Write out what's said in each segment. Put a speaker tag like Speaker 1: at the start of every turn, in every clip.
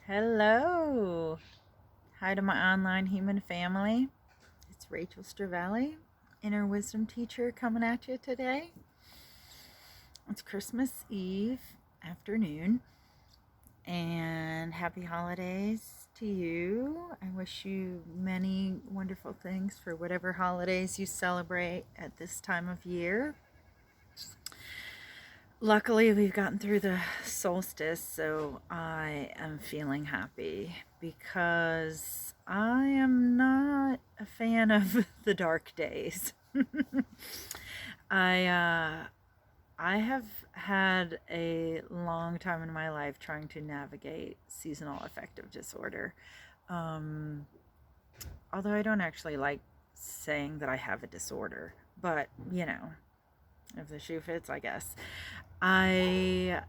Speaker 1: Hello. Hi to my online human family. It's Rachel Stravelli, Inner Wisdom Teacher, coming at you today. It's Christmas Eve afternoon, and happy holidays to you. I wish you many wonderful things for whatever holidays you celebrate at this time of year. Luckily, we've gotten through the solstice, so I am feeling happy because I am not a fan of the dark days. I I have had a long time in my life trying to navigate seasonal affective disorder. Um, Although I don't actually like saying that I have a disorder, but if the shoe fits, I guess. I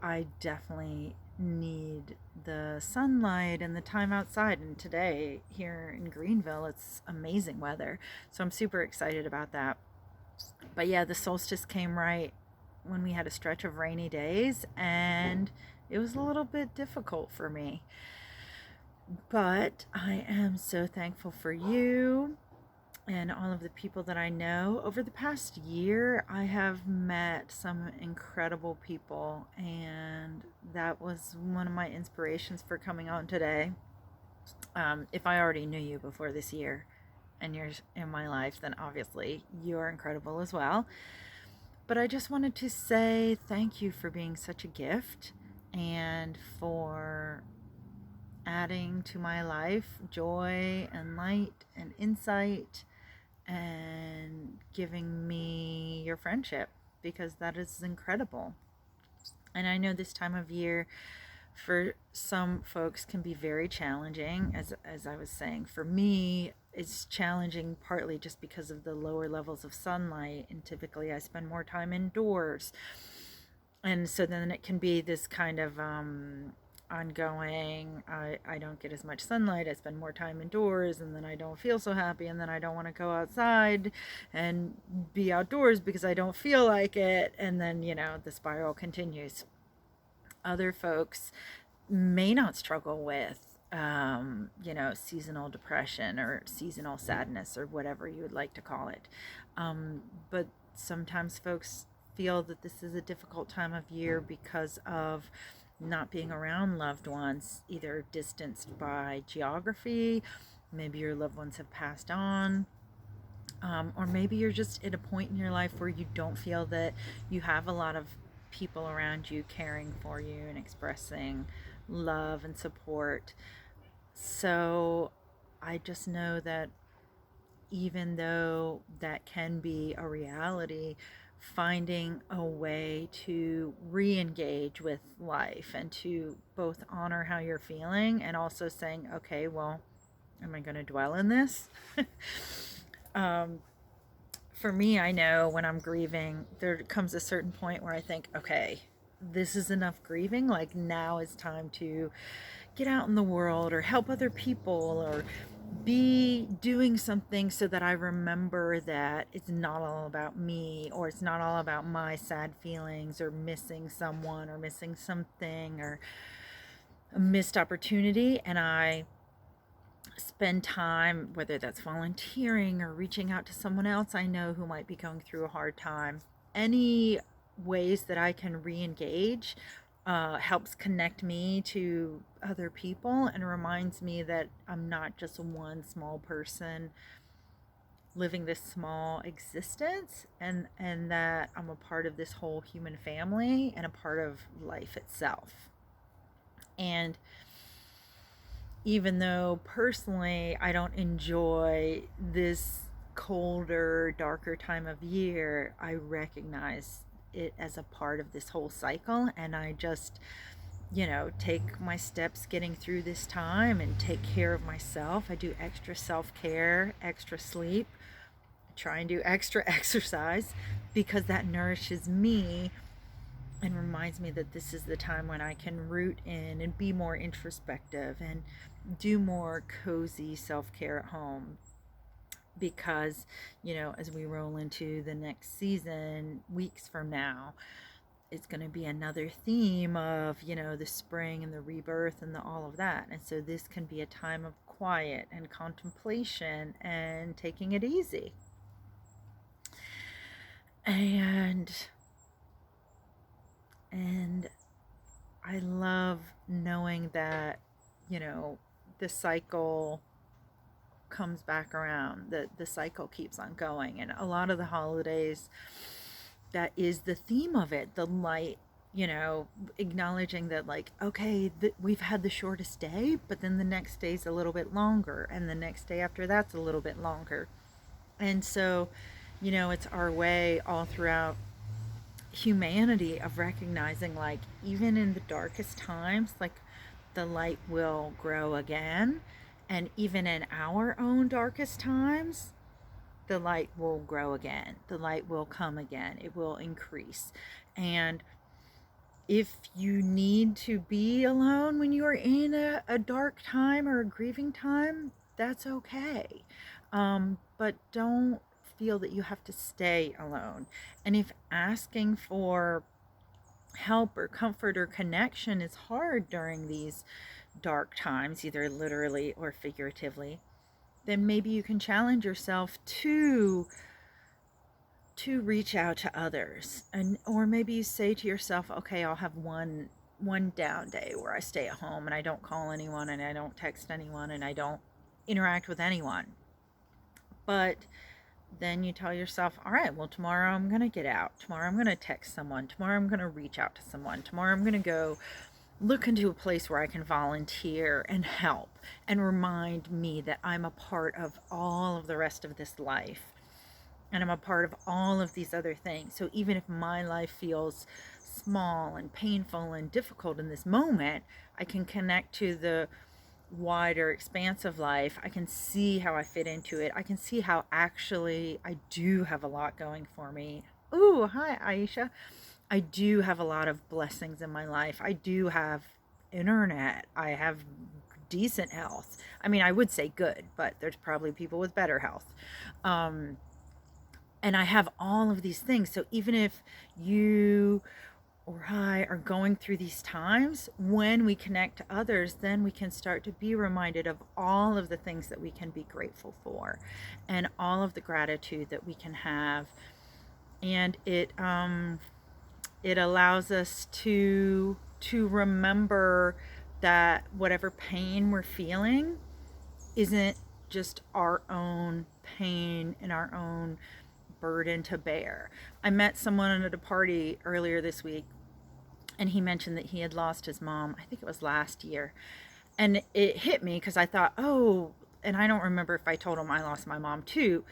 Speaker 1: I definitely need the sunlight and the time outside, and today here in Greenville it's amazing weather. So I'm super excited about that. But yeah, the solstice came right when we had a stretch of rainy days, and it was a little bit difficult for me. But I am so thankful for you and all of the people that I know. Over the past year, I have met some incredible people, and that was one of my inspirations for coming on today. If I already knew you before this year and you're in my life, then obviously you're incredible as well. But I just wanted to say thank you for being such a gift and for adding to my life joy and light and insight and giving me your friendship, because that is incredible. And I know this time of year for some folks can be very challenging, as I was saying. For me, it's challenging partly just because of the lower levels of sunlight, and typically I spend more time indoors. And so then it can be this kind of ongoing, I don't get as much sunlight, I spend more time indoors, and then I don't feel so happy, and then I don't want to go outside and be outdoors because I don't feel like it, and then the spiral continues. Other folks may not struggle with seasonal depression or seasonal sadness or whatever you would like to call it, but sometimes folks feel that this is a difficult time of year because of not being around loved ones, either distanced by geography, maybe your loved ones have passed on, or maybe you're just at a point in your life where you don't feel that you have a lot of people around you caring for you and expressing love and support. So I just know that even though that can be a reality, finding a way to re-engage with life and to both honor how you're feeling and also saying, okay, well, am I going to dwell in this? um, for me, I know when I'm grieving, there comes a certain point where I think, okay, this is enough grieving. Like, now is time to get out in the world or help other people or be doing something so that I remember that it's not all about me, or it's not all about my sad feelings or missing someone or missing something or a missed opportunity. And I spend time, whether that's volunteering or reaching out to someone else I know who might be going through a hard time. Any ways that I can re-engage helps connect me to other people and reminds me that I'm not just one small person living this small existence, and that I'm a part of this whole human family and a part of life itself. And even though personally I don't enjoy this colder, darker time of year, I recognize it as a part of this whole cycle, and I just take my steps getting through this time and take care of myself. I do extra self-care, extra sleep, try and do extra exercise, because that nourishes me and reminds me that this is the time when I can root in and be more introspective and do more cozy self-care at home. Because as we roll into the next season weeks from now, it's going to be another theme of, the spring and the rebirth and all of that. And so this can be a time of quiet and contemplation and taking it easy. And I love knowing that, the cycle comes back around, the cycle keeps on going. And a lot of the holidays, that is the theme of it, the light, acknowledging that, like, okay, we've had the shortest day, but then the next day's a little bit longer, and the next day after that's a little bit longer. And so, it's our way all throughout humanity of recognizing, like, even in the darkest times, like, the light will grow again. And even in our own darkest times, the light will grow again. The light will come again. It will increase. And if you need to be alone when you are in a dark time or a grieving time, that's okay. But don't feel that you have to stay alone. And if asking for help or comfort or connection is hard during these dark times, either literally or figuratively, then maybe you can challenge yourself to reach out to others. Or maybe you say to yourself, okay, I'll have one down day where I stay at home and I don't call anyone and I don't text anyone and I don't interact with anyone. But then you tell yourself, all right, well, tomorrow I'm going to get out. Tomorrow I'm going to text someone. Tomorrow I'm going to reach out to someone. Tomorrow I'm going to go look into a place where I can volunteer and help and remind me that I'm a part of all of the rest of this life. And I'm a part of all of these other things. So even if my life feels small and painful and difficult in this moment, I can connect to the wider expanse of life. I can see how I fit into it. I can see how actually I do have a lot going for me. Ooh, hi, Aisha. I do have a lot of blessings in my life. I do have internet. I have decent health. I mean, I would say good, but there's probably people with better health. And I have all of these things. So even if you or I are going through these times, when we connect to others, then we can start to be reminded of all of the things that we can be grateful for and all of the gratitude that we can have. And it allows us to remember that whatever pain we're feeling isn't just our own pain and our own burden to bear. I met someone at a party earlier this week, and he mentioned that he had lost his mom, I think it was last year. And it hit me because I thought, oh, and I don't remember if I told him I lost my mom too,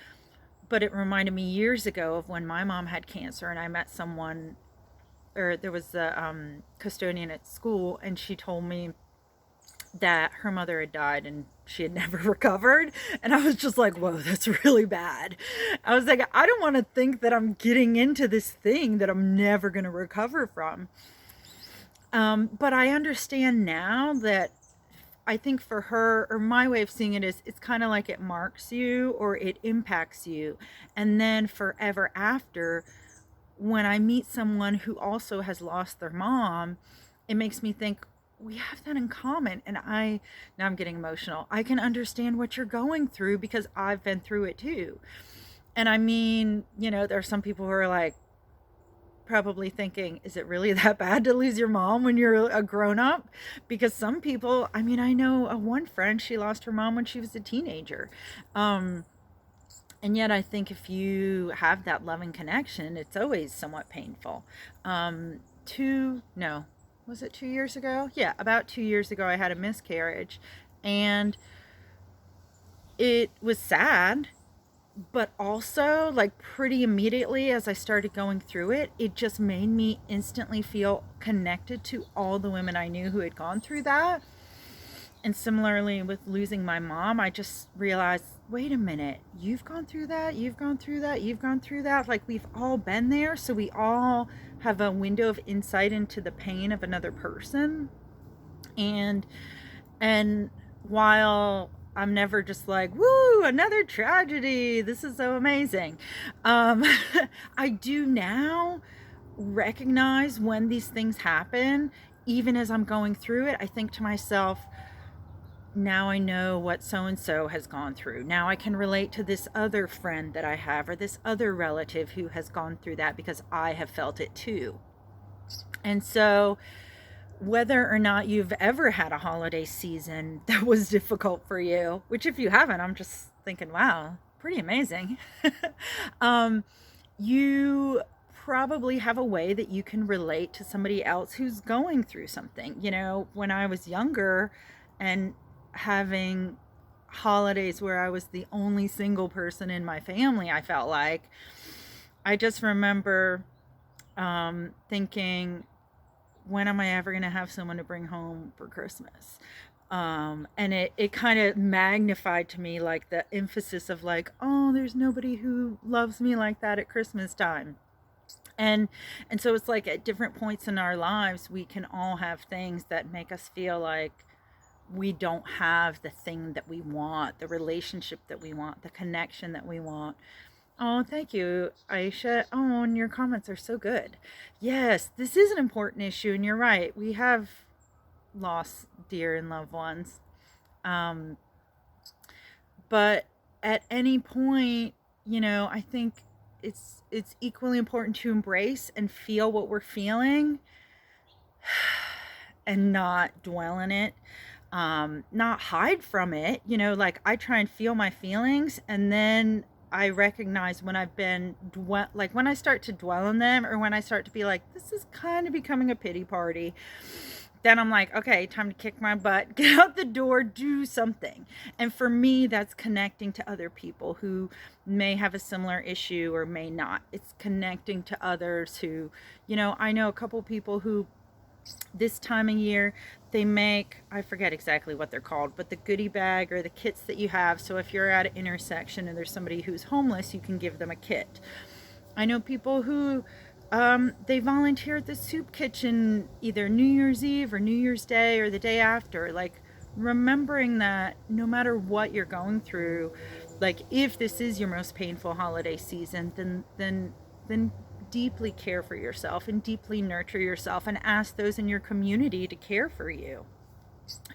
Speaker 1: but it reminded me years ago of when my mom had cancer, and I met someone, or there was a custodian at school, and she told me that her mother had died and she had never recovered. And I was just like, whoa, that's really bad. I was like, I don't want to think that I'm getting into this thing that I'm never going to recover from. But I understand now that I think for her, or my way of seeing it is, it's kind of like it marks you or it impacts you. And then forever after, when I meet someone who also has lost their mom, it makes me think, we have that in common. And now I'm getting emotional. I can understand what you're going through because I've been through it too. And I mean, there are some people who are like probably thinking, is it really that bad to lose your mom when you're a grown up? Because some people, I mean, I know one friend, she lost her mom when she was a teenager. And yet I think if you have that loving connection, it's always somewhat painful. Was it 2 years ago? Yeah, about 2 years ago, I had a miscarriage, and it was sad, but also, like, pretty immediately as I started going through it, it just made me instantly feel connected to all the women I knew who had gone through that. And similarly with losing my mom, I just realized, wait a minute, you've gone through that, you've gone through that, you've gone through that. Like, we've all been there, so we all have a window of insight into the pain of another person. And while I'm never just like, woo, another tragedy, this is so amazing, I do now recognize when these things happen, even as I'm going through it, I think to myself, now I know what so-and-so has gone through. Now I can relate to this other friend that I have, or this other relative who has gone through that, because I have felt it too. And so whether or not you've ever had a holiday season that was difficult for you, which if you haven't, I'm just thinking, wow, pretty amazing. You probably have a way that you can relate to somebody else who's going through something. When I was younger and having holidays where I was the only single person in my family, I felt like, I just remember thinking, when am I ever going to have someone to bring home for Christmas? And it kind of magnified to me, like, the emphasis of, like, oh, there's nobody who loves me like that at Christmas time. And so it's like at different points in our lives, we can all have things that make us feel like we don't have the thing that we want, the relationship that we want, the connection that we want. Oh, thank you, Aisha. Oh, and your comments are so good. Yes, this is an important issue, and you're right. We have lost dear and loved ones. But at any point, I think it's equally important to embrace and feel what we're feeling and not dwell in it. Not hide from it. Like, I try and feel my feelings, and then I recognize when I've been like, when I start to dwell on them, or when I start to be like, this is kind of becoming a pity party, then I'm like, okay, time to kick my butt, get out the door, do something. And for me, that's connecting to other people who may have a similar issue or may not. It's connecting to others who, I know a couple people who, this time of year, they make, I forget exactly what they're called, but the goodie bag, or the kits that you have. So if you're at an intersection and there's somebody who's homeless, you can give them a kit. I know people who they volunteer at the soup kitchen either New Year's Eve or New Year's Day or the day after. Like, remembering that no matter what you're going through, like, if this is your most painful holiday season, then deeply care for yourself and deeply nurture yourself, and ask those in your community to care for you.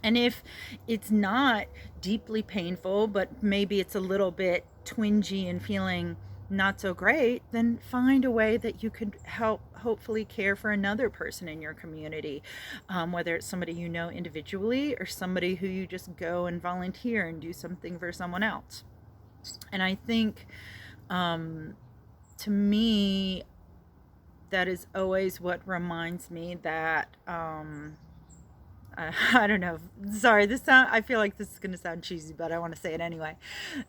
Speaker 1: And if it's not deeply painful, but maybe it's a little bit twingy and feeling not so great, then find a way that you could help hopefully care for another person in your community, whether it's somebody you know individually, or somebody who you just go and volunteer and do something for someone else. And I think, to me, that is always what reminds me that, I don't know. Sorry, I feel like this is going to sound cheesy, but I want to say it anyway.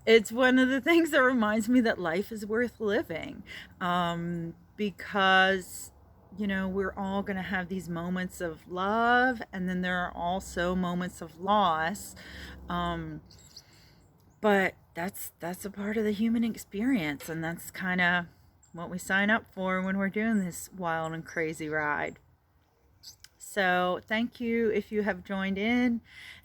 Speaker 1: It's one of the things that reminds me that life is worth living. Because, we're all going to have these moments of love, and then there are also moments of loss. But that's a part of the human experience, and that's kind of what we sign up for when we're doing this wild and crazy ride. So thank you if you have joined in,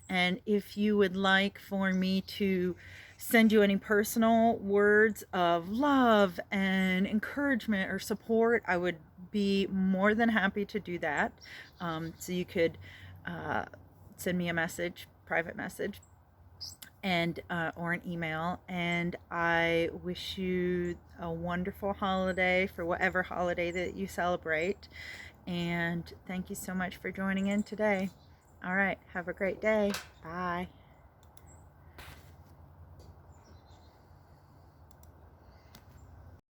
Speaker 1: and if you would like for me to send you any personal words of love and encouragement or support, I would be more than happy to do that. So you could send me a message, private message, and or an email. And I wish you a wonderful holiday for whatever holiday that you celebrate. And thank you so much for joining in today. All right, have a great day. Bye.